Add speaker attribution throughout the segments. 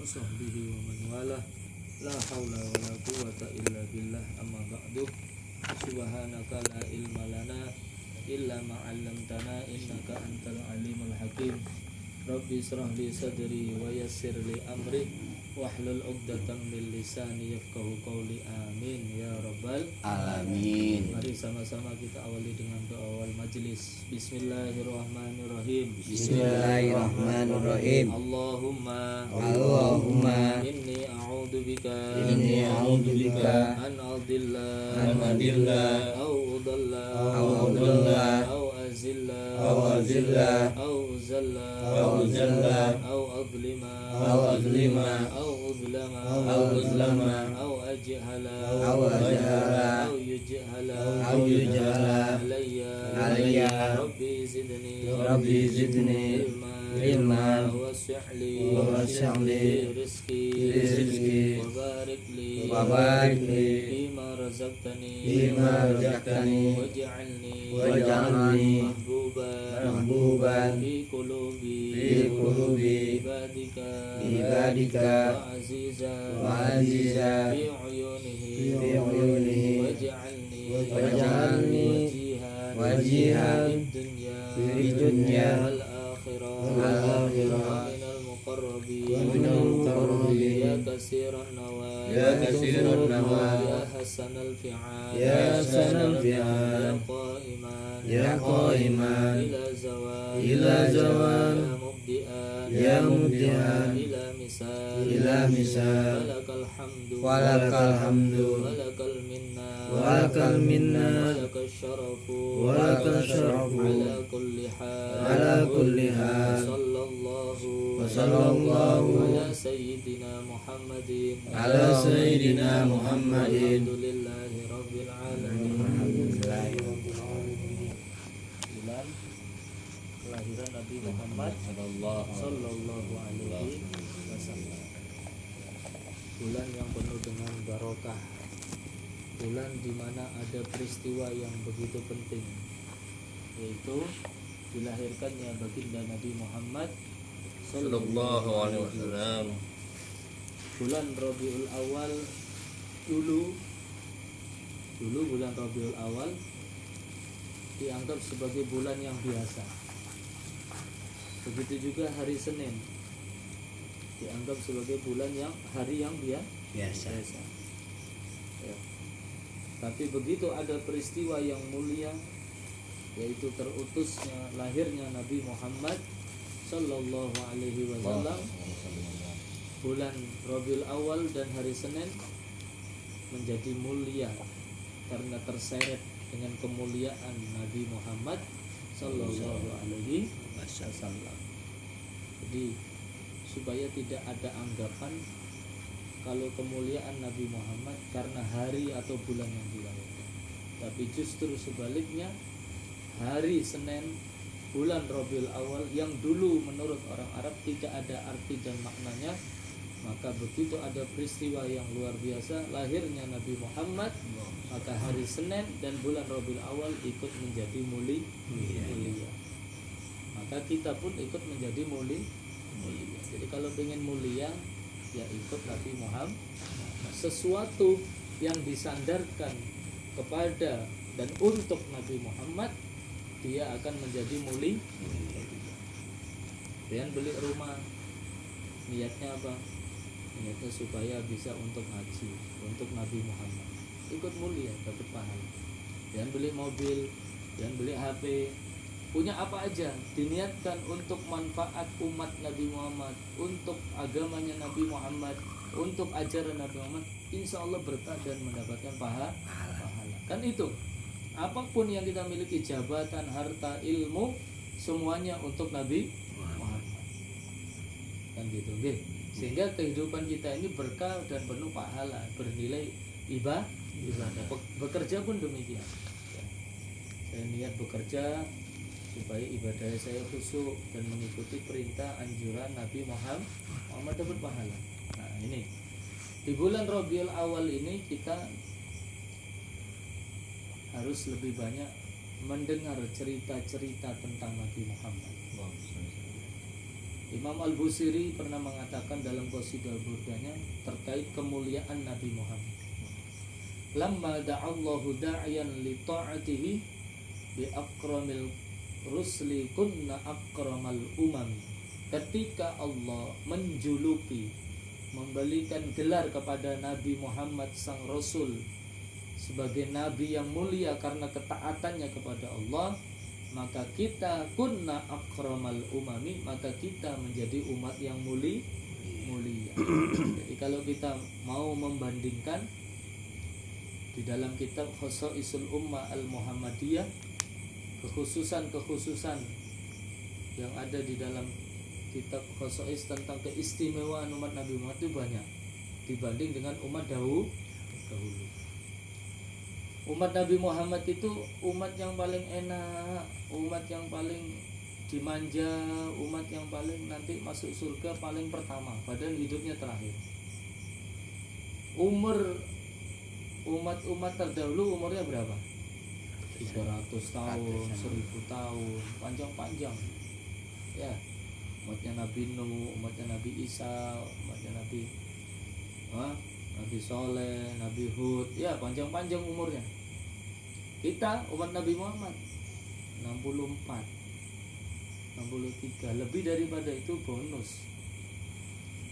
Speaker 1: wa sahbihi wa man walah. La haula wa la quwwata illa billah. Amma ba'du. Subhanaka la ilma lana illa ma 'allamtana innaka antal alimul hakim. Rabbi israh li sadri wa yassir li amri wahlul 'uqdatam min lisani yafqahu qawli. Amin ya rabbal
Speaker 2: Alamin.
Speaker 1: Mari sama-sama kita awali dengan doa awal majelis. Bismillahirrahmanirrahim.
Speaker 2: Bismillahirrahmanirrahim.
Speaker 1: Allahumma inni a'udzu bika an adilla au udalla au azilla au uzalla au adlima au uzlama au ajhala au yujhala alayya rabbi zidni ilma wasi'li rizqi wa barik li fima razaqtani waj'alni mahbuban fi qulubi ibadika wa aziza fi uyunihi waj'alni wajihan fid dunya wal akhirah minal muqarrabin ya kasiran nawal ya hasanal fi'al ya qa'iman ila zawal ya mubdi'an ila misal walakal hamdu walakal minna walakal syarafu ala kulli hal sallallahu ala sayyidina Muhammadin alhamdulillahi rabbil alamin. Bulan kelahiran Nabi Muhammad sallallahu alaihi wasallam. Bulan yang penuh dengan barokah. Bulan di mana ada peristiwa yang begitu penting, yaitu dilahirkannya baginda Nabi Muhammad sallallahu alaihi wasallam. Bulan Rabiul Awal dulu bulan Rabiul Awal dianggap sebagai bulan yang biasa. Begitu juga hari Senin dianggap sebagai hari yang biasa. Ya. Tapi begitu ada peristiwa yang mulia, yaitu terutusnya lahirnya Nabi Muhammad sallallahu alaihi wasallam, bulan Rabiul Awal dan hari Senin menjadi mulia karena terseret dengan kemuliaan Nabi Muhammad sallallahu alaihi wasallam. Jadi supaya tidak ada anggapan kalau kemuliaan Nabi Muhammad karena hari atau bulan yang dilahirkan, tapi justru sebaliknya, hari Senin bulan Rabiul Awal yang dulu menurut orang Arab tidak ada arti dan maknanya, maka begitu ada peristiwa yang luar biasa lahirnya Nabi Muhammad, maka hari Senin dan bulan Rabiul Awal ikut menjadi mulia. Maka kita pun ikut menjadi mulia. Jadi kalau pengen mulia, ya ikut Nabi Muhammad. Sesuatu yang disandarkan kepada dan untuk Nabi Muhammad, dia akan menjadi mulia. Kalian beli rumah, niatnya apa? Niatnya supaya bisa untuk haji, untuk Nabi Muhammad, ikut mulia, dapat pahala. Kalian beli mobil, kalian beli HP, punya apa aja, diniatkan untuk manfaat umat Nabi Muhammad, untuk agamanya Nabi Muhammad, untuk ajaran Nabi Muhammad, insya Allah berkah dan mendapatkan pahala. Kan itu, apapun yang kita miliki, jabatan, harta, ilmu, semuanya untuk Nabi Muhammad. Kan gitu, okay? Sehingga kehidupan kita ini berkah dan penuh pahala, bernilai ibadah. Bekerja pun demikian. Saya niat bekerja supaya ibadah saya khusyuk dan mengikuti perintah anjuran Nabi Muhammad, dapat pahala. Nah ini di bulan Rabiul Awal ini kita harus lebih banyak mendengar cerita-cerita tentang Nabi Muhammad. Imam Al-Busiri pernah mengatakan dalam qasidah burdanya terkait kemuliaan Nabi Muhammad. Lamma da'allahu da'iyan li ta'atihi bi akramil rusli kunna akramal umami. Ketika Allah menjuluki, memberikan gelar kepada Nabi Muhammad sang Rasul sebagai nabi yang mulia karena ketaatannya kepada Allah, maka kita kunna akramal umami, maka kita menjadi umat yang mulia. Jadi kalau kita mau membandingkan di dalam kitab Khosaisul Ummah Al-Muhammadiyah, kekhususan yang ada di dalam kitab Khosais tentang keistimewaan umat Nabi Muhammad itu banyak dibanding dengan umat dahulu. Umat Nabi Muhammad itu umat yang paling enak, umat yang paling dimanja, umat yang paling nanti masuk surga paling pertama, padahal hidupnya terakhir. Umur umat terdahulu umurnya berapa? 300 tahun, 1000 tahun, panjang-panjang. Ya, umatnya Nabi Nuh, umatnya Nabi Isa, umatnya Nabi Soleh, Nabi Hud, ya panjang-panjang umurnya. Kita umat Nabi Muhammad 64, 63, lebih daripada itu bonus.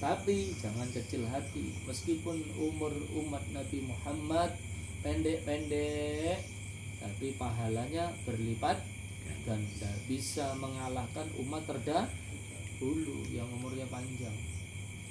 Speaker 1: Tapi jangan kecil hati, meskipun umur umat Nabi Muhammad pendek-pendek, tapi pahalanya berlipat ganda, bisa mengalahkan umat terdahulu yang umurnya panjang.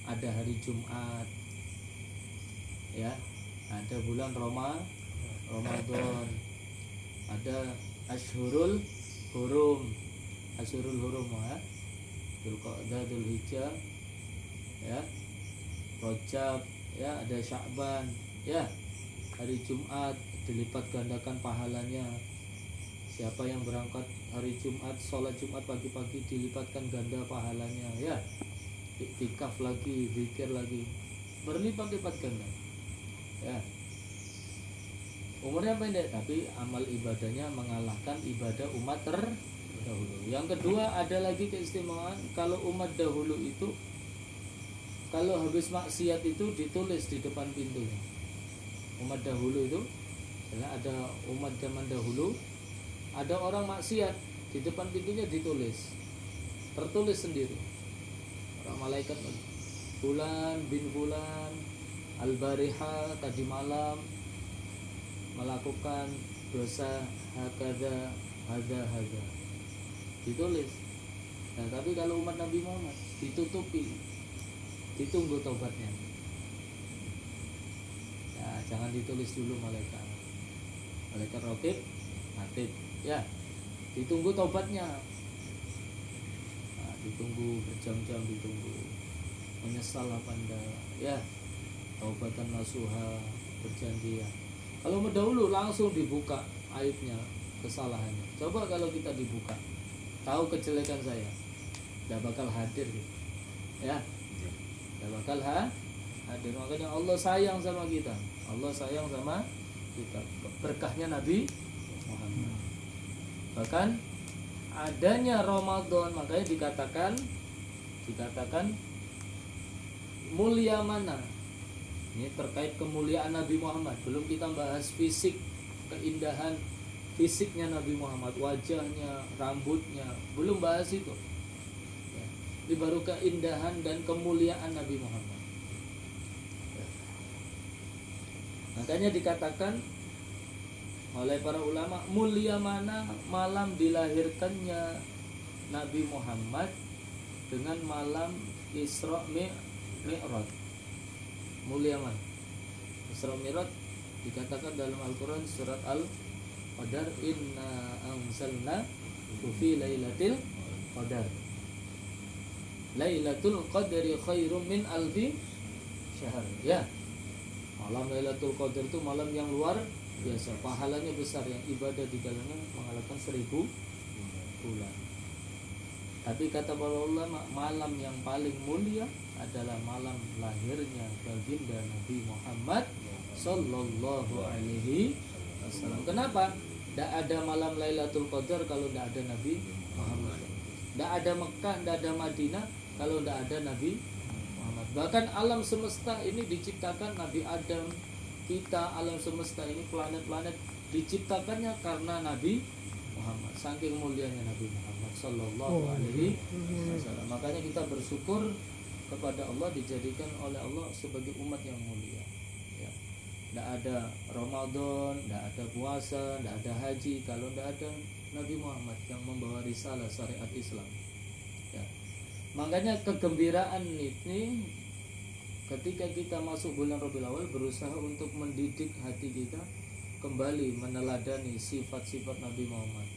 Speaker 1: Ada hari Jumat, ya, ada bulan Ramadan, ada Ashurul Hurum, ya, Dzulqa'dah, Dzulhijjah, ya, Rajab, ya, ada Sya'ban, ya, hari Jumat dilipat gandakan pahalanya. Siapa yang berangkat hari Jumat, sholat Jumat pagi-pagi dilipatkan ganda pahalanya, ya. Iktikaf lagi, zikir lagi, berlipat-lipat ganda, ya. Umurnya pendek tapi amal ibadahnya mengalahkan ibadah umat terdahulu. Yang kedua, ada lagi keistimewaan kalau umat dahulu itu kalau habis maksiat itu ditulis di depan pintunya. Umat dahulu itu ada umat zaman dahulu, ada orang maksiat, di depan pintunya ditulis, tertulis sendiri. Orang malaikat, Fulan bin Fulan al-bariha, tadi malam melakukan dosa hakada hada, ditulis. Nah, tapi kalau umat Nabi Muhammad ditutupi, ditunggu taubatnya. Ya, jangan ditulis dulu malaikat Raqib Atid, ya, ditunggu taubatnya. Nah, ditunggu berjam-jam, ditunggu menyesal apa enggak, ya, taubatan nasuha, berjanji, ya. Kalau mendahulu langsung dibuka aibnya, kesalahannya. Coba kalau kita dibuka, tahu kejelekan saya, tidak bakal hadir gitu. Ya, tidak bakal hadir. Makanya Allah sayang sama kita, Allah sayang sama kita. Berkahnya Nabi Muhammad. Bahkan adanya Ramadan, makanya dikatakan mulia mana. Ini terkait kemuliaan Nabi Muhammad. Belum kita bahas fisik, keindahan fisiknya Nabi Muhammad, wajahnya, rambutnya, belum bahas itu. Ya. Ini baru keindahan dan kemuliaan Nabi Muhammad. Ya. Makanya dikatakan oleh para ulama, mulia mana malam dilahirkannya Nabi Muhammad dengan malam Isra Mi'raj. Mulia man Isra Mi'raj dikatakan dalam Al-Quran surat Al-Qadar, inna anzalna fi lailatul qadar, lailatul qadri khairum min alfi syahr. Ya, malam Lailatul Qadar itu malam yang luar biasa, pahalanya besar, yang ibadah di dalamnya mengalahkan 1000 bulan. Tapi kata para ulama, malam yang paling mulia adalah malam lahirnya baginda Nabi Muhammad Sallallahu Alaihi Wasallam. Kenapa? Tidak ada malam Lailatul Qadar kalau tidak ada Nabi Muhammad. Tidak ada Mekah, tidak ada Madinah kalau tidak ada Nabi Muhammad. Bahkan alam semesta ini diciptakan Nabi Adam, kita, alam semesta ini, planet-planet diciptakannya karena Nabi Muhammad. Saking mulianya Nabi Muhammad sallallahu alaihi wasallam. Makanya kita bersyukur kepada Allah dijadikan oleh Allah sebagai umat yang mulia. Ya. Tidak ada Ramadan, tidak ada puasa, tidak ada haji kalau tidak ada Nabi Muhammad yang membawa risalah syariat Islam. Ya. Makanya kegembiraan ini ketika kita masuk bulan Rabiul Awal, berusaha untuk mendidik hati kita kembali meneladani sifat-sifat Nabi Muhammad,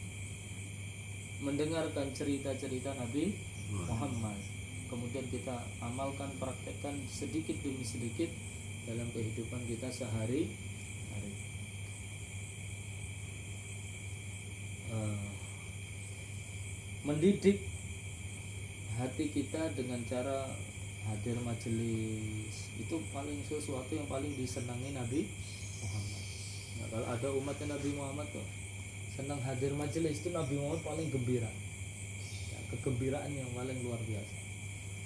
Speaker 1: mendengarkan cerita-cerita Nabi Muhammad, kemudian kita amalkan, praktekkan sedikit demi sedikit dalam kehidupan kita sehari-hari. Mendidik hati kita dengan cara hadir majelis, itu paling sesuatu yang paling disenangi Nabi Muhammad. Nah, kalau ada umatnya Nabi Muhammad tuh senang hadir majelis, itu Nabi Muhammad paling gembira. Ya, kegembiraan yang paling luar biasa.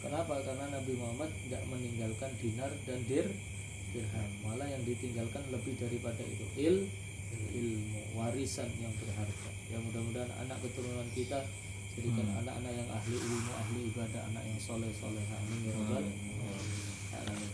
Speaker 1: Kenapa? Karena Nabi Muhammad tidak meninggalkan dinar dan dirham, malah yang ditinggalkan lebih daripada itu ilmu, warisan yang berharga. Ya, mudah-mudahan anak keturunan kita jadikan anak-anak yang ahli ilmu, ahli ibadah, anak yang soleh-soleh. Amin ya rabbal alamin.